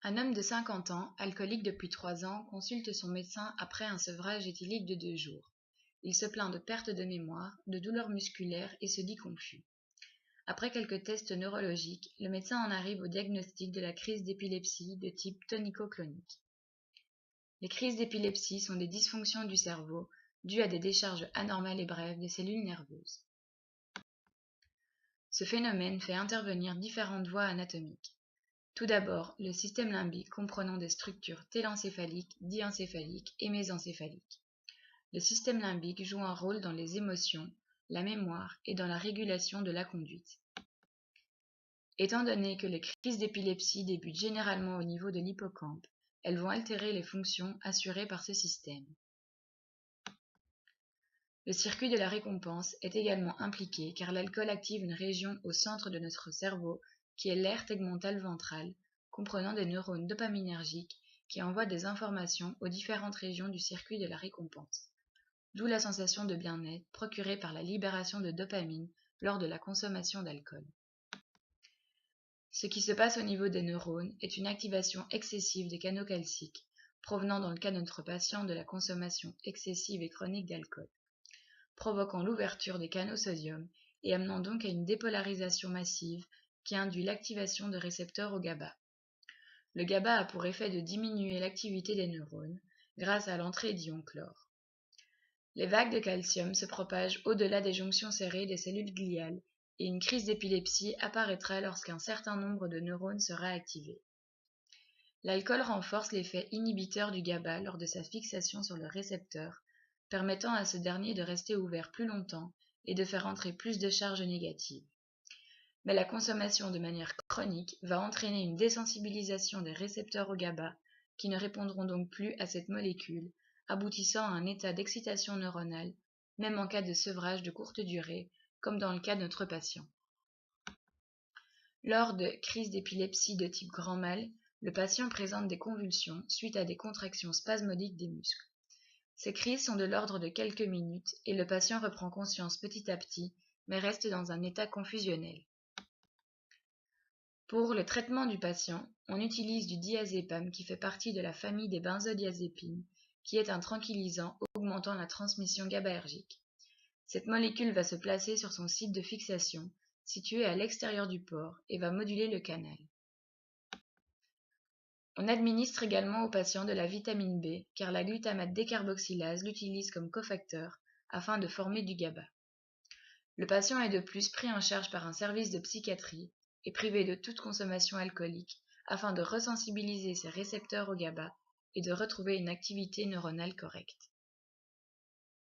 Un homme de 50 ans, alcoolique depuis 3 ans, consulte son médecin après un sevrage éthylique de 2 jours. Il se plaint de perte de mémoire, de douleurs musculaires et se dit confus. Après quelques tests neurologiques, le médecin en arrive au diagnostic de la crise d'épilepsie de type tonico-clonique. Les crises d'épilepsie sont des dysfonctions du cerveau dues à des décharges anormales et brèves des cellules nerveuses. Ce phénomène fait intervenir différentes voies anatomiques. Tout d'abord, le système limbique comprenant des structures télencéphaliques, diencéphaliques et mésencéphaliques. Le système limbique joue un rôle dans les émotions, la mémoire et dans la régulation de la conduite. Étant donné que les crises d'épilepsie débutent généralement au niveau de l'hippocampe, elles vont altérer les fonctions assurées par ce système. Le circuit de la récompense est également impliqué car l'alcool active une région au centre de notre cerveau qui est l'aire tegmentale ventrale, comprenant des neurones dopaminergiques qui envoient des informations aux différentes régions du circuit de la récompense, d'où la sensation de bien-être procurée par la libération de dopamine lors de la consommation d'alcool. Ce qui se passe au niveau des neurones est une activation excessive des canaux calciques, provenant dans le cas de notre patient de la consommation excessive et chronique d'alcool, provoquant l'ouverture des canaux sodium et amenant donc à une dépolarisation massive qui induit l'activation de récepteurs au GABA. Le GABA a pour effet de diminuer l'activité des neurones grâce à l'entrée d'ions chlore. Les vagues de calcium se propagent au-delà des jonctions serrées des cellules gliales et une crise d'épilepsie apparaîtra lorsqu'un certain nombre de neurones sera activé. L'alcool renforce l'effet inhibiteur du GABA lors de sa fixation sur le récepteur, permettant à ce dernier de rester ouvert plus longtemps et de faire entrer plus de charges négatives. Mais la consommation de manière chronique va entraîner une désensibilisation des récepteurs au GABA qui ne répondront donc plus à cette molécule, aboutissant à un état d'excitation neuronale, même en cas de sevrage de courte durée, comme dans le cas de notre patient. Lors de crises d'épilepsie de type grand mal, le patient présente des convulsions suite à des contractions spasmodiques des muscles. Ces crises sont de l'ordre de quelques minutes et le patient reprend conscience petit à petit, mais reste dans un état confusionnel. Pour le traitement du patient, on utilise du diazépam qui fait partie de la famille des benzodiazépines, qui est un tranquillisant augmentant la transmission GABAergique. Cette molécule va se placer sur son site de fixation, situé à l'extérieur du pore, et va moduler le canal. On administre également au patient de la vitamine B, car la glutamate décarboxylase l'utilise comme cofacteur afin de former du GABA. Le patient est de plus pris en charge par un service de psychiatrie et privé de toute consommation alcoolique afin de resensibiliser ses récepteurs au GABA et de retrouver une activité neuronale correcte.